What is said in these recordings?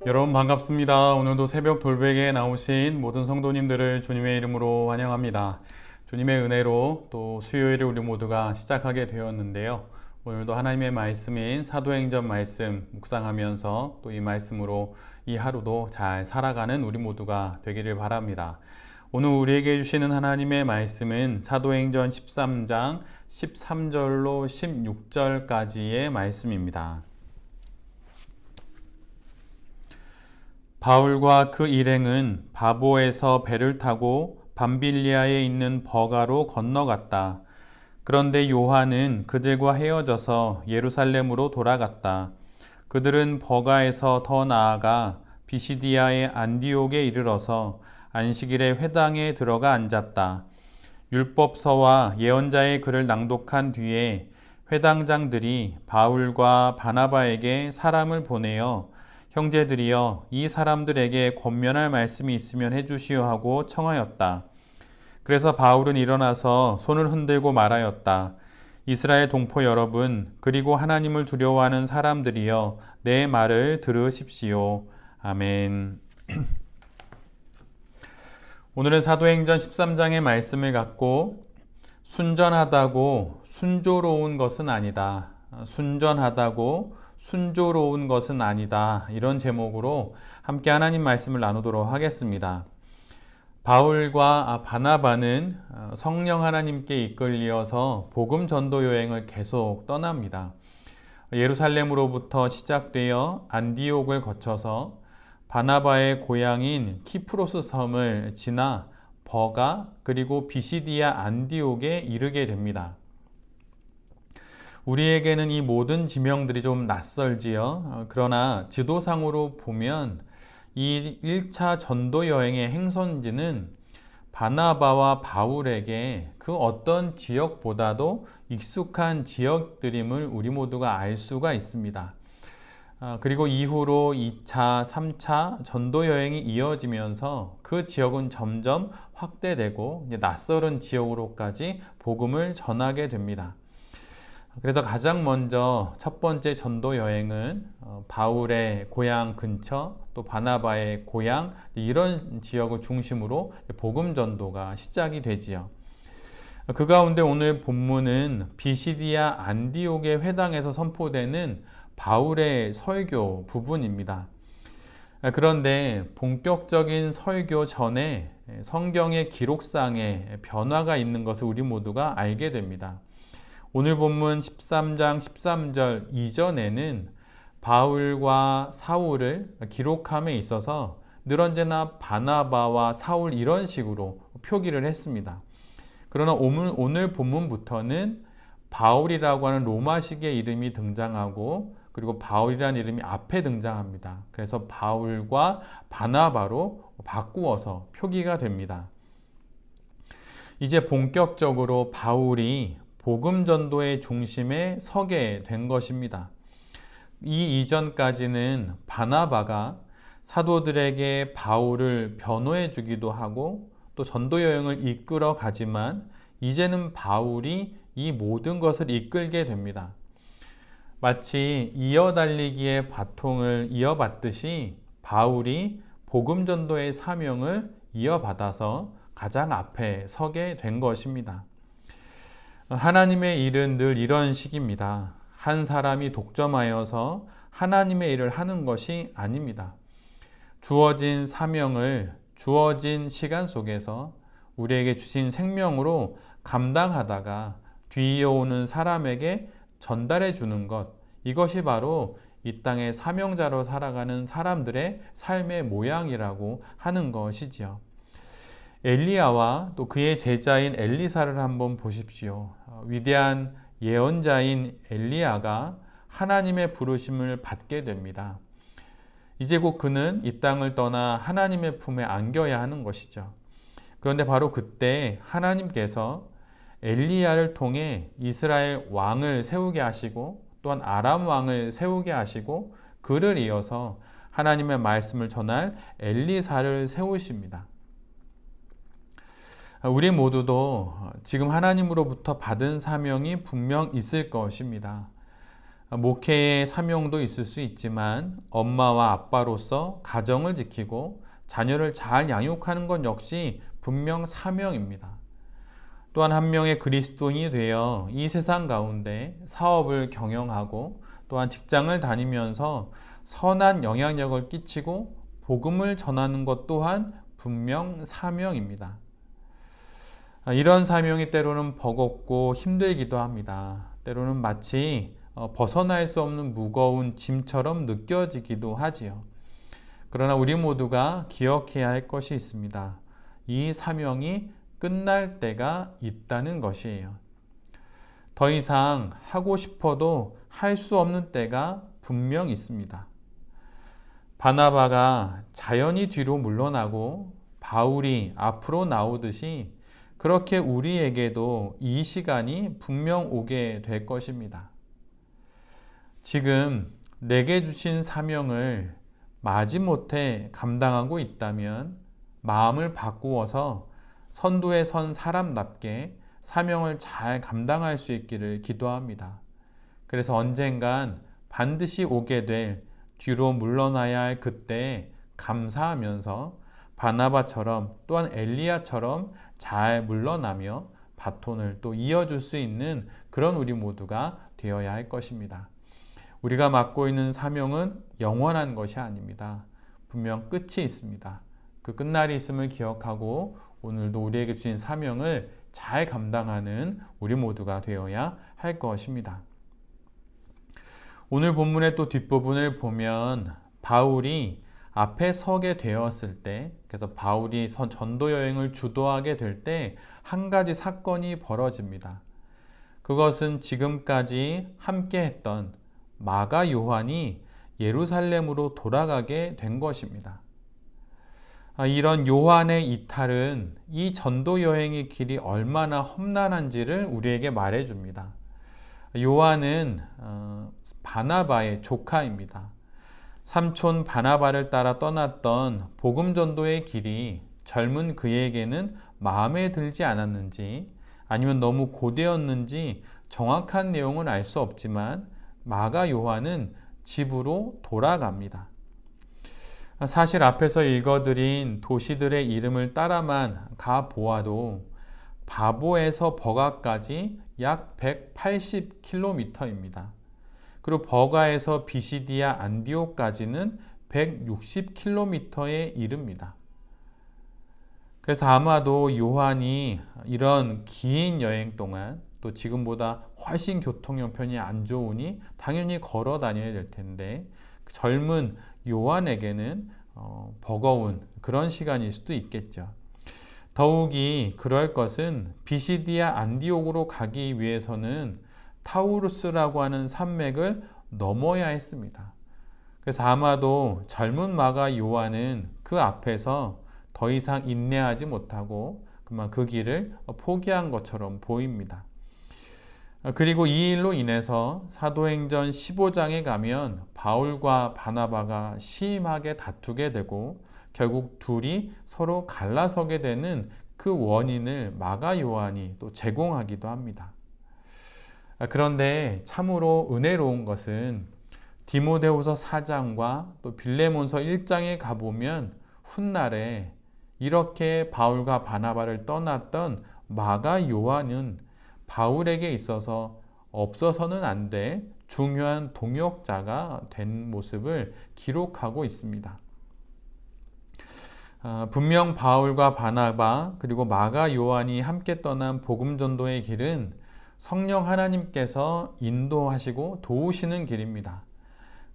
여러분 반갑습니다. 오늘도 새벽 돌베개에 나오신 모든 성도님들을 주님의 이름으로 환영합니다. 주님의 은혜로 또 수요일에 우리 모두가 시작하게 되었는데요. 오늘도 하나님의 말씀인 사도행전 말씀 묵상하면서 또 이 말씀으로 이 하루도 잘 살아가는 우리 모두가 되기를 바랍니다. 오늘 우리에게 주시는 하나님의 말씀은 사도행전 13장 13절로 16절까지의 말씀입니다. 바울과 그 일행은 바보에서 배를 타고 밤빌리아에 있는 버가로 건너갔다. 그런데 요한은 그들과 헤어져서 예루살렘으로 돌아갔다. 그들은 버가에서 더 나아가 비시디아의 안디옥에 이르러서 안식일에 회당에 들어가 앉았다. 율법서와 예언자의 글을 낭독한 뒤에 회당장들이 바울과 바나바에게 사람을 보내어 형제들이여 이 사람들에게 권면할 말씀이 있으면 해주시오 하고 청하였다. 그래서 바울은 일어나서 손을 흔들고 말하였다. 이스라엘 동포 여러분, 그리고 하나님을 두려워하는 사람들이여 내 말을 들으십시오. 아멘. 오늘은 사도행전 13장의 말씀을 갖고 순전하다고 순조로운 것은 아니다. 순전하다고 순조로운 것은 아니다. 이런 제목으로 함께 하나님 말씀을 나누도록 하겠습니다. 바울과 바나바는 성령 하나님께 이끌려서 복음 전도 여행을 계속 떠납니다. 예루살렘으로부터 시작되어 안디옥을 거쳐서 바나바의 고향인 키프로스 섬을 지나 버가 그리고 비시디아 안디옥에 이르게 됩니다. 우리에게는 이 모든 지명들이 좀 낯설지요. 그러나 지도상으로 보면 이 1차 전도 여행의 행선지는 바나바와 바울에게 그 어떤 지역보다도 익숙한 지역들임을 우리 모두가 알 수가 있습니다. 그리고 이후로 2차, 3차 전도 여행이 이어지면서 그 지역은 점점 확대되고 낯설은 지역으로까지 복음을 전하게 됩니다. 그래서 가장 먼저 첫 번째 전도 여행은 바울의 고향 근처 또 바나바의 고향 이런 지역을 중심으로 복음 전도가 시작이 되지요. 그 가운데 오늘 본문은 비시디아 안디옥의 회당에서 선포되는 바울의 설교 부분입니다. 그런데 본격적인 설교 전에 성경의 기록상에 변화가 있는 것을 우리 모두가 알게 됩니다. 오늘 본문 13장 13절 이전에는 바울과 사울을 기록함에 있어서 늘 언제나 바나바와 사울 이런 식으로 표기를 했습니다. 그러나 오늘 본문부터는 바울이라고 하는 로마식의 이름이 등장하고 그리고 바울이라는 이름이 앞에 등장합니다. 그래서 바울과 바나바로 바꾸어서 표기가 됩니다. 이제 본격적으로 바울이 복음 전도의 중심에 서게 된 것입니다. 이 이전까지는 바나바가 사도들에게 바울을 변호해 주기도 하고 또 전도 여행을 이끌어 가지만 이제는 바울이 이 모든 것을 이끌게 됩니다. 마치 이어달리기의 바통을 이어받듯이 바울이 복음 전도의 사명을 이어받아서 가장 앞에 서게 된 것입니다. 하나님의 일은 늘 이런 식입니다. 한 사람이 독점하여서 하나님의 일을 하는 것이 아닙니다. 주어진 사명을 주어진 시간 속에서 우리에게 주신 생명으로 감당하다가 뒤이어오는 사람에게 전달해 주는 것, 이것이 바로 이 땅의 사명자로 살아가는 사람들의 삶의 모양이라고 하는 것이지요. 엘리야와 또 그의 제자인 엘리사를 한번 보십시오. 위대한 예언자인 엘리야가 하나님의 부르심을 받게 됩니다. 이제 곧 그는 이 땅을 떠나 하나님의 품에 안겨야 하는 것이죠. 그런데 바로 그때 하나님께서 엘리야를 통해 이스라엘 왕을 세우게 하시고 또한 아람 왕을 세우게 하시고 그를 이어서 하나님의 말씀을 전할 엘리사를 세우십니다. 우리 모두도 지금 하나님으로부터 받은 사명이 분명 있을 것입니다. 목회의 사명도 있을 수 있지만 엄마와 아빠로서 가정을 지키고 자녀를 잘 양육하는 것 역시 분명 사명입니다. 또한 한 명의 그리스도인이 되어 이 세상 가운데 사업을 경영하고 또한 직장을 다니면서 선한 영향력을 끼치고 복음을 전하는 것 또한 분명 사명입니다. 이런 사명이 때로는 버겁고 힘들기도 합니다. 때로는 마치 벗어날 수 없는 무거운 짐처럼 느껴지기도 하지요. 그러나 우리 모두가 기억해야 할 것이 있습니다. 이 사명이 끝날 때가 있다는 것이에요. 더 이상 하고 싶어도 할 수 없는 때가 분명 있습니다. 바나바가 자연히 뒤로 물러나고 바울이 앞으로 나오듯이 그렇게 우리에게도 이 시간이 분명 오게 될 것입니다. 지금 내게 주신 사명을 마지못해 감당하고 있다면 마음을 바꾸어서 선두에 선 사람답게 사명을 잘 감당할 수 있기를 기도합니다. 그래서 언젠간 반드시 오게 될 뒤로 물러나야 할 그때 감사하면서 바나바처럼 또한 엘리야처럼 잘 물러나며 바톤을 또 이어줄 수 있는 그런 우리 모두가 되어야 할 것입니다. 우리가 맡고 있는 사명은 영원한 것이 아닙니다. 분명 끝이 있습니다. 그 끝날이 있음을 기억하고 오늘도 우리에게 주신 사명을 잘 감당하는 우리 모두가 되어야 할 것입니다. 오늘 본문의 또 뒷부분을 보면 바울이 앞에 서게 되었을 때, 그래서 바울이 전도 여행을 주도하게 될 때 한 가지 사건이 벌어집니다. 그것은 지금까지 함께 했던 마가 요한이 예루살렘으로 돌아가게 된 것입니다. 이런 요한의 이탈은 이 전도 여행의 길이 얼마나 험난한지를 우리에게 말해줍니다. 요한은 바나바의 조카입니다. 삼촌 바나바를 따라 떠났던 복음 전도의 길이 젊은 그에게는 마음에 들지 않았는지 아니면 너무 고되었는지 정확한 내용은 알 수 없지만 마가 요한은 집으로 돌아갑니다. 사실 앞에서 읽어드린 도시들의 이름을 따라만 가보아도 바보에서 버가까지 약 180km입니다. 그리고 버가에서 비시디아 안디옥까지는 160km에 이릅니다. 그래서 아마도 요한이 이런 긴 여행 동안 또 지금보다 훨씬 교통 형편이 안 좋으니 당연히 걸어 다녀야 될 텐데 젊은 요한에게는 버거운 그런 시간일 수도 있겠죠. 더욱이 그럴 것은 비시디아 안디옥으로 가기 위해서는 타우루스라고 하는 산맥을 넘어야 했습니다. 그래서 아마도 젊은 마가 요한은 그 앞에서 더 이상 인내하지 못하고 그만 그 길을 포기한 것처럼 보입니다. 그리고 이 일로 인해서 사도행전 15장에 가면 바울과 바나바가 심하게 다투게 되고 결국 둘이 서로 갈라서게 되는 그 원인을 마가 요한이 또 제공하기도 합니다. 그런데 참으로 은혜로운 것은 디모데후서 4장과 또 빌레몬서 1장에 가보면 훗날에 이렇게 바울과 바나바를 떠났던 마가 요한은 바울에게 있어서 없어서는 안 될 중요한 동역자가 된 모습을 기록하고 있습니다. 분명 바울과 바나바 그리고 마가 요한이 함께 떠난 복음 전도의 길은 성령 하나님께서 인도하시고 도우시는 길입니다.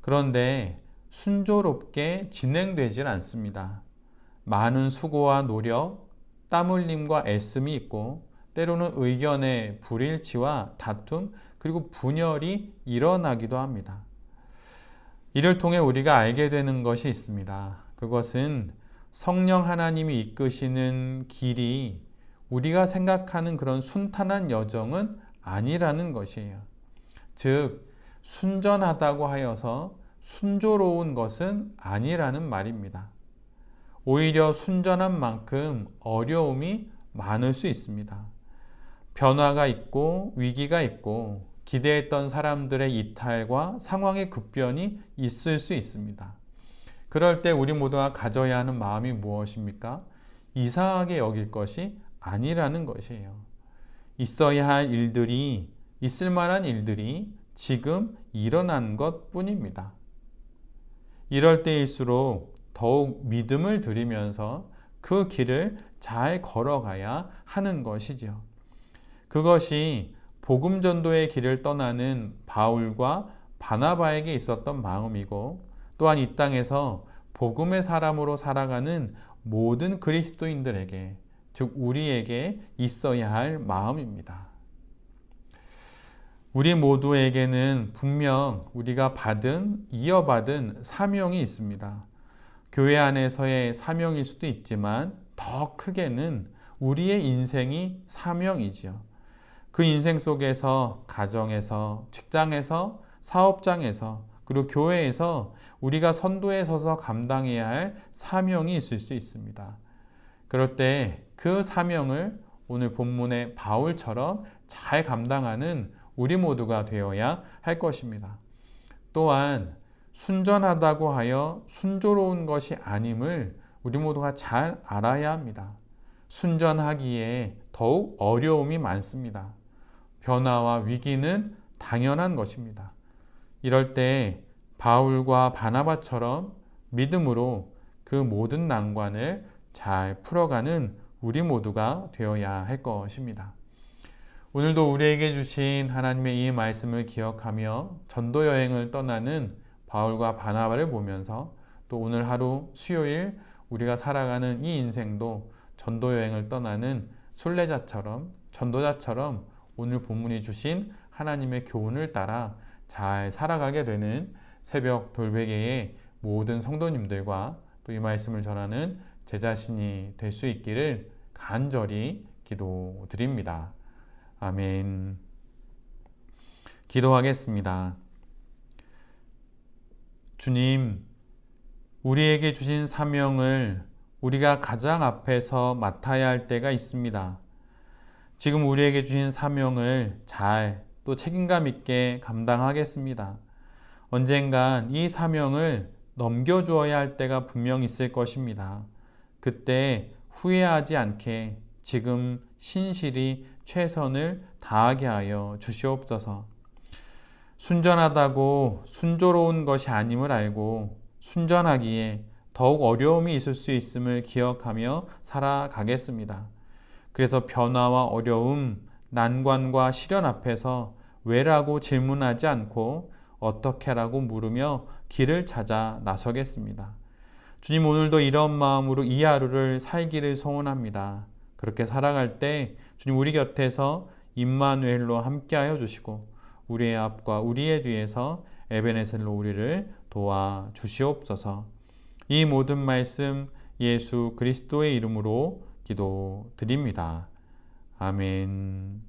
그런데 순조롭게 진행되질 않습니다. 많은 수고와 노력, 땀 흘림과 애씀이 있고 때로는 의견의 불일치와 다툼 그리고 분열이 일어나기도 합니다. 이를 통해 우리가 알게 되는 것이 있습니다. 그것은 성령 하나님이 이끄시는 길이 우리가 생각하는 그런 순탄한 여정은 아니라는 것이에요. 즉 순전하다고 하여서 순조로운 것은 아니라는 말입니다. 오히려 순전한 만큼 어려움이 많을 수 있습니다. 변화가 있고 위기가 있고 기대했던 사람들의 이탈과 상황의 급변이 있을 수 있습니다. 그럴 때 우리 모두가 가져야 하는 마음이 무엇입니까? 이상하게 여길 것이 아니라는 것이에요. 있어야 할 일들이, 있을 만한 일들이 지금 일어난 것 뿐입니다. 이럴 때일수록 더욱 믿음을 들이면서 그 길을 잘 걸어가야 하는 것이지요. 그것이 복음 전도의 길을 떠나는 바울과 바나바에게 있었던 마음이고, 또한 이 땅에서 복음의 사람으로 살아가는 모든 그리스도인들에게, 즉 우리에게 있어야 할 마음입니다. 우리 모두에게는 분명 우리가 이어받은 사명이 있습니다. 교회 안에서의 사명일 수도 있지만 더 크게는 우리의 인생이 사명이지요. 그 인생 속에서 가정에서, 직장에서, 사업장에서, 그리고 교회에서 우리가 선도에 서서 감당해야 할 사명이 있을 수 있습니다. 그럴 때 그 사명을 오늘 본문의 바울처럼 잘 감당하는 우리 모두가 되어야 할 것입니다. 또한 순전하다고 하여 순조로운 것이 아님을 우리 모두가 잘 알아야 합니다. 순전하기에 더욱 어려움이 많습니다. 변화와 위기는 당연한 것입니다. 이럴 때 바울과 바나바처럼 믿음으로 그 모든 난관을 잘 풀어가는 우리 모두가 되어야 할 것입니다. 오늘도 우리에게 주신 하나님의 이 말씀을 기억하며 전도 여행을 떠나는 바울과 바나바를 보면서 또 오늘 하루 수요일 우리가 살아가는 이 인생도 전도 여행을 떠나는 순례자처럼, 전도자처럼 오늘 본문이 주신 하나님의 교훈을 따라 잘 살아가게 되는 새벽 돌베개의 모든 성도님들과 또 이 말씀을 전하는 제 자신이 될 수 있기를 간절히 기도드립니다. 아멘. 기도하겠습니다. 주님, 우리에게 주신 사명을 우리가 가장 앞에서 맡아야 할 때가 있습니다. 지금 우리에게 주신 사명을 잘 또 책임감 있게 감당하겠습니다. 언젠간 이 사명을 넘겨주어야 할 때가 분명 있을 것입니다. 그때 후회하지 않게 지금 신실히 최선을 다하게 하여 주시옵소서. 순전하다고 순조로운 것이 아님을 알고 순전하기에 더욱 어려움이 있을 수 있음을 기억하며 살아가겠습니다. 그래서 변화와 어려움, 난관과 시련 앞에서 왜라고 질문하지 않고 어떻게라고 물으며 길을 찾아 나서겠습니다. 주님, 오늘도 이런 마음으로 이 하루를 살기를 소원합니다. 그렇게 살아갈 때 주님 우리 곁에서 임마누엘로 함께하여 주시고 우리의 앞과 우리의 뒤에서 에베네셀로 우리를 도와 주시옵소서. 이 모든 말씀 예수 그리스도의 이름으로 기도드립니다. 아멘.